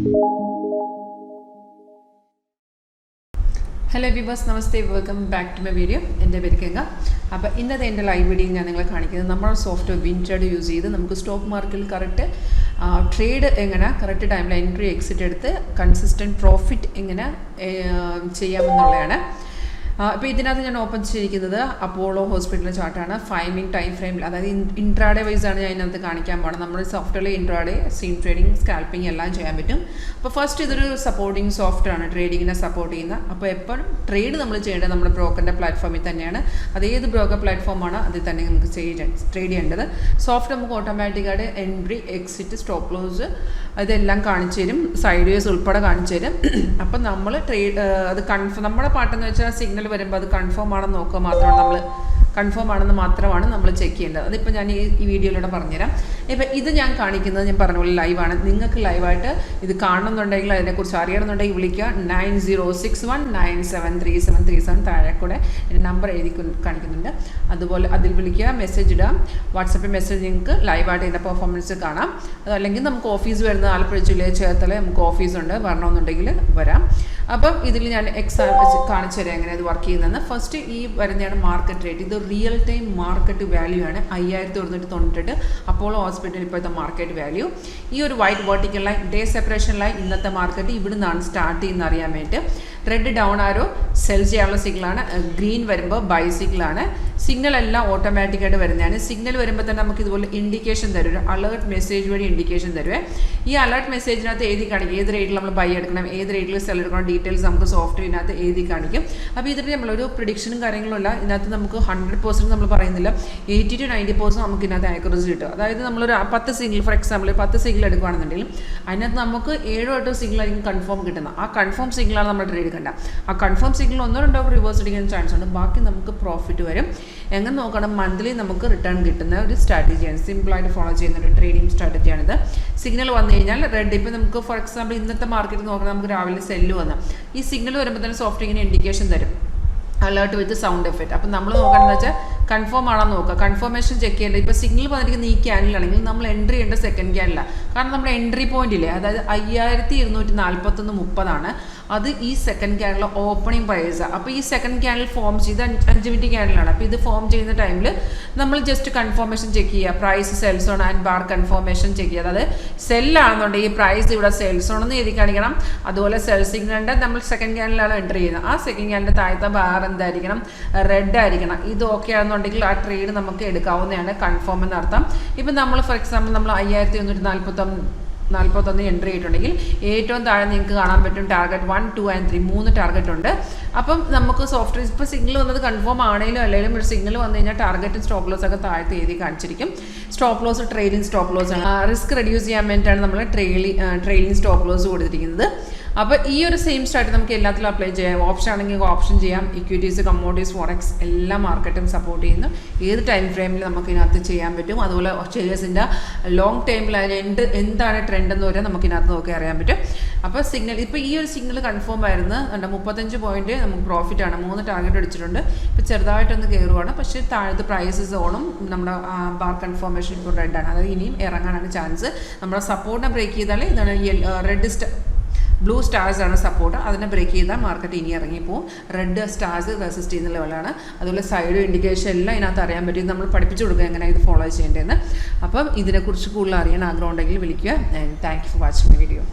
Hello viewers, namaste, welcome back to my video. എൻ്റെ പേര് ഗംഗ. അപ്പോൾ ഇന്നത്തെ എൻ്റെ ലൈവ് വീഡിയോ ഞാൻ നിങ്ങളെ കാണിക്കുന്നത് നമ്മുടെ സോഫ്റ്റ്വെയർ WinTrader യൂസ് ചെയ്ത് നമുക്ക് സ്റ്റോക്ക് മാർക്കറ്റിൽ കറക്റ്റ് ട്രേഡ് എങ്ങനെ കറക്റ്റ് ടൈമിൽ എൻട്രി എക്സിറ്റ് എടുത്ത് കൺസിസ്റ്റൻറ്റ് പ്രോഫിറ്റ് എങ്ങനെ ചെയ്യാമെന്നുള്ളതാണ്. ഇപ്പോൾ ഇതിനകത്ത് ഞാൻ ഓപ്പൺ ചെയ്തിരിക്കുന്നത് അപ്പോളോ ഹോസ്പിറ്റലിലെ ചാർട്ടാണ്. 5 മിനിറ്റ് ടൈം ഫ്രെയിമിൽ, അതായത് ഇൻട്രാഡേ വൈസാണ് ഞാൻ ഇതിനകത്ത് കാണിക്കാൻ പോകുന്നത്. നമ്മുടെ സോഫ്റ്റ്വെയറിൽ ഇൻട്രാഡേ, സ്വിംഗ് ട്രേഡിംഗ്, സ്കാൽപ്പിംഗ് എല്ലാം ചെയ്യാൻ പറ്റും. അപ്പോൾ ഫസ്റ്റ് ഇതൊരു സപ്പോർട്ടിങ് സോഫ്റ്റ്വെയറാണ്, ട്രേഡിങ്ങിനെ സപ്പോർട്ട് ചെയ്യുന്നത്. അപ്പോൾ എപ്പോഴും ട്രേഡ് നമ്മൾ ചെയ്യേണ്ടത് നമ്മുടെ ബ്രോക്കറിൻ്റെ പ്ലാറ്റ്ഫോമിൽ തന്നെയാണ്. അതേത് ബ്രോക്കർ പ്ലാറ്റ്ഫോമാണ് അതിൽ തന്നെ നമുക്ക് ട്രേഡ് ചെയ്യേണ്ടത്. സോഫ്റ്റ് നമുക്ക് ഓട്ടോമാറ്റിക്കായിട്ട് എൻട്രി, എക്സിറ്റ്, സ്റ്റോപ്പ് ലോസ് ഇതെല്ലാം കാണിച്ചു തരും, സൈഡ് വേസ് ഉൾപ്പെടെ കാണിച്ചു തരും. അപ്പം നമ്മൾ അത് നമ്മുടെ പാട്ടെന്ന് വെച്ചാൽ സിഗ്നൽ വരുമ്പോൾ അത് കൺഫേം ആണെന്ന് നോക്കുക മാത്രമാണ്, നമ്മൾ കൺഫേം ആണെന്ന് മാത്രമാണ് നമ്മൾ ചെക്ക് ചെയ്യേണ്ടത്. അതിപ്പോൾ ഞാൻ ഈ വീഡിയോയിലൂടെ പറഞ്ഞുതരാം. ഇപ്പം ഇത് ഞാൻ കാണിക്കുന്നത് ഞാൻ പറഞ്ഞ പോലെ ലൈവാണ്. നിങ്ങൾക്ക് ലൈവായിട്ട് ഇത് കാണണമെന്നുണ്ടെങ്കിൽ, അതിനെക്കുറിച്ച് അറിയണമെന്നുണ്ടെങ്കിൽ വിളിക്കുക 9061973737. താഴെ കൂടെ എൻ്റെ നമ്പർ എഴുതി കാണിക്കുന്നുണ്ട്. അതുപോലെ അതിൽ വിളിക്കുക, മെസ്സേജ് ഇടാം. വാട്സപ്പിൽ മെസ്സേജ് നിങ്ങൾക്ക് ലൈവായിട്ട് ഇതിൻ്റെ പെർഫോമൻസ് കാണാം. അതല്ലെങ്കിൽ നമുക്ക് ഓഫീസ് വരുന്ന ആലപ്പുഴ ജില്ലയിൽ ചേർത്തല നമുക്ക് ഓഫീസുണ്ട്, വരണമെന്നുണ്ടെങ്കിൽ വരാം. അപ്പം ഇതിൽ ഞാൻ കാണിച്ചു തരാം എങ്ങനെ ഇത് വർക്ക് ചെയ്യുന്നതെന്ന്. ഫസ്റ്റ് ഈ വരുന്നതാണ് മാർക്കറ്റ് റേറ്റ്. ഇത് റിയൽ ടൈം മാർക്കറ്റ് വാല്യൂ ആണ്. 5198 അപ്പോളോ ഹോസ്പിറ്റൽ ഇപ്പോഴത്തെ മാർക്കറ്റ് വാല്യൂ. ഈ ഒരു white vertical line, day separation line, ഇന്നത്തെ മാർക്കറ്റ് ഇവിടെ നിന്നാണ് സ്റ്റാർട്ട് ചെയ്യുന്നത് അറിയാൻ വേണ്ടിയിട്ട്. റെഡ് ഡൗൺ ആരോ സെൽ ചെയ്യാനുള്ള സിഗ്നലാണ്, ഗ്രീൻ വരുമ്പോൾ ബൈ സിഗ്നലാണ്. സിഗ്നൽ എല്ലാം ഓട്ടോമാറ്റിക്കായിട്ട് വരുന്നതാണ്. സിഗ്നൽ വരുമ്പോൾ തന്നെ നമുക്ക് ഇതുപോലെ ഇൻഡിക്കേഷൻ തരും, ഒരു അലേർട്ട് മെസ്സേജ് വഴി ഇൻഡിക്കേഷൻ തരുവേ. ഈ അലേർട്ട് മെസ്സേജിനകത്ത് എഴുതി കാണിക്കും ഏത് റേറ്റിൽ നമ്മൾ ബൈ എടുക്കണം, ഏത് റേറ്റിൽ സെൽ എടുക്കണം, ഡീറ്റെയിൽസ് നമുക്ക് സോഫ്റ്റ്വെയറിനകത്ത് എഴുതി കാണിക്കും. അപ്പോൾ ഇതിൽ നമ്മളൊരു പ്രിഡിക്ഷനും കാര്യങ്ങളും ഇല്ല. ഇതിനകത്ത് നമുക്ക് 100% നമ്മൾ പറയുന്നില്ല, 80 to 90% നമുക്ക് ഇതിനകത്ത് ആക്യുറസി കിട്ടും. അതായത് നമ്മളൊരു 10 സിഗ്നൽ, ഫോർ എക്സാമ്പിൾ 10 സിഗ്നൽ എടുക്കുകയാണെന്നുണ്ടെങ്കിൽ അതിനകത്ത് നമുക്ക് 7 or 8 സിഗ്നൽ ആയിരിക്കും കൺഫേം കിട്ടുന്നത്. ആ കൺഫേം സിഗ്നലാണ് നമ്മൾ ട്രേഡ് എടുക്കേണ്ട. ആ കൺഫേം സിഗ്നൽ 1-2 റിവേഴ്സ് അടിക്കാൻ ചാൻസ് ഉണ്ട്. ബാക്കി നമുക്ക് പ്രോഫിറ്റ് വരും. എങ്ങനെ നോക്കണം, മന്ത്ലി നമുക്ക് റിട്ടേൺ കിട്ടുന്ന ഒരു സ്ട്രാറ്റജിയാണ്, സിമ്പിളായിട്ട് ഫോളോ ചെയ്യുന്ന ഒരു ട്രേഡിംഗ് സ്ട്രാറ്റജിയാണിത്. സിഗ്നൽ വന്നു കഴിഞ്ഞാൽ റെഡ്, ഇപ്പോൾ നമുക്ക് ഫോർ എക്സാമ്പിൾ ഇന്നത്തെ മാർക്കറ്റ് നോക്കണം, നമുക്ക് രാവിലെ സെല്ല് വന്ന് ഈ സിഗ്നൽ വരുമ്പോൾ തന്നെ സോഫ്റ്റ്വെയറിന് ഇൻഡിക്കേഷൻ തരും, അലേർട്ട് വിത്ത് സൗണ്ട് എഫക്റ്റ്. അപ്പം നമ്മൾ നോക്കണമെന്ന് വെച്ചാൽ കൺഫേം ആണെന്ന് നോക്കുക, കൺഫർമേഷൻ ചെക്ക് ചെയ്യേണ്ടത്. ഇപ്പോൾ സിഗ്നൽ വന്നിരിക്കുന്ന ഈ ക്യാനിലാണെങ്കിൽ നമ്മൾ എൻട്രി ചെയ്യേണ്ട സെക്കൻഡ് ക്യാനിലാണ്. കാരണം നമ്മുടെ എൻട്രി പോയിന്റ് ഇല്ലേ, അതായത് 5241.30 അത് ഈ സെക്കൻഡ് ക്യാനിലെ ഓപ്പണിംഗ് പ്രൈസാണ്. അപ്പോൾ ഈ സെക്കൻഡ് ക്യാനിൽ ഫോം ചെയ്ത് 5 മിനിറ്റ് ക്യാനിലാണ്. അപ്പോൾ ഇത് ഫോം ചെയ്യുന്ന ടൈമിൽ നമ്മൾ ജസ്റ്റ് കൺഫർമേഷൻ ചെക്ക് ചെയ്യുക, price sells on and bar confirmation check ചെയ്യുക. അതായത് സെല്ലാണെന്നുണ്ടെങ്കിൽ ഈ പ്രൈസ് ഇവിടെ സെൽസ് ഓണെന്ന് എഴുതി കാണിക്കണം. അതുപോലെ സെൽ സിഗ്നലിൻ്റെ നമ്മൾ സെക്കൻഡ് ക്യാനിലാണ് എൻട്രി ചെയ്യുന്നത്. ആ സെക്കൻഡ് ക്യാനിൻ്റെ താഴത്തെ ബാർ എന്തായിരിക്കണം, റെഡ് ആയിരിക്കണം. ഇത് ഓക്കെ ആണെന്നുണ്ടെങ്കിൽ ആ ട്രേഡ് നമുക്ക് എടുക്കാവുന്നതാണ്, കൺഫേം എന്നർത്ഥം. ഇപ്പം നമ്മൾ ഫോർ എക്സാമ്പിൾ നമ്മൾ 5141 എൻട്രി ചെയ്തിട്ടുണ്ടെങ്കിൽ ഏറ്റവും താഴെ നിങ്ങൾക്ക് കാണാൻ പറ്റും ടാർഗറ്റ് 1, 2 and 3 3 ടാർഗറ്റ് ഉണ്ട്. അപ്പം നമുക്ക് സോഫ്റ്റ്വെയർ ഇപ്പോൾ സിഗ്നൽ വന്നത് കൺഫേം ആണെങ്കിലും അല്ലെങ്കിലും ഒരു സിഗ്നൽ വന്നു കഴിഞ്ഞാൽ ടാർഗറ്റും സ്റ്റോപ്പ് ലോസ് ഒക്കെ താഴത്ത് എഴുതി കാണിച്ചിരിക്കും. Stop loss trailing stop loss ആണ്. റിസ്ക് റെഡ്യൂസ് ചെയ്യാൻ വേണ്ടിയിട്ടാണ് നമ്മൾ ട്രെയിലിംഗ് സ്റ്റോപ്പ് ലോസ് കൊടുത്തിരിക്കുന്നത്. അപ്പോൾ ഈ ഒരു സെയിം സ്ട്രാറ്റജി നമുക്ക് എല്ലാത്തിലും അപ്ലൈ ചെയ്യാം. ഓപ്ഷൻ ആണെങ്കിൽ ഓപ്ഷൻ ചെയ്യാം. ഇക്വിറ്റീസ്, കമ്മോഡിറ്റീസ്, ഫോറക്സ് എല്ലാ മാർക്കറ്റും സപ്പോർട്ട് ചെയ്യുന്നു. ഏത് ടൈം ഫ്രെയിമിൽ നമുക്ക് ഇതിനകത്ത് ചെയ്യാൻ പറ്റും. അതുപോലെ ഷെയർസിൻ്റെ ലോങ് ടൈമിൽ അതിന് എന്താണ് ട്രെൻഡ് എന്ന് വരെ നമുക്ക് ഇതിനകത്ത് നോക്കി അറിയാൻ പറ്റും. അപ്പോൾ സിഗ്നൽ, ഇപ്പോൾ ഈ ഒരു സിഗ്നൽ കൺഫേം ആയിരുന്നു. 35 പോയിന്റ് നമുക്ക് പ്രോഫിറ്റാണ്. 3 ടാർഗറ്റ് അടിച്ചിട്ടുണ്ട്. ഇപ്പോൾ ചെറുതായിട്ടൊന്ന് കയറുവാണ്. പക്ഷേ താഴത്ത് പ്രൈസ് സോണും നമ്മുടെ ബാർ കൺഫർമേഷൻ ഇപ്പോൾ റെഡാണ്. അതായത് ഇനിയും ഇറങ്ങാനാണ് ചാൻസ്. നമ്മുടെ സപ്പോർട്ടിനെ ബ്രേക്ക് ചെയ്താൽ ഇതാണ് ബ്ലൂ സ്റ്റാർസ് ആണ് സപ്പോർട്ട്. അതിനെ ബ്രേക്ക് ചെയ്താൽ മാർക്കറ്റ് ഇനി ഇറങ്ങിപ്പോവും. റെഡ് സ്റ്റാർസ് റെസിസ്റ്റ് ചെയ്യുന്ന ലെവലാണ്. അതുപോലെ സൈഡ് ഇൻഡിക്കേഷൻ എല്ലാം ഇതിനകത്ത് അറിയാൻ പറ്റും. നമ്മൾ പഠിപ്പിച്ചു കൊടുക്കുക എങ്ങനെ ഇത് ഫോളോ ചെയ്യേണ്ടതെന്ന്. അപ്പം ഇതിനെക്കുറിച്ച് കൂടുതൽ അറിയാൻ ആഗ്രഹം ഉണ്ടെങ്കിൽ വിളിക്കുക. Thank you for watching my video.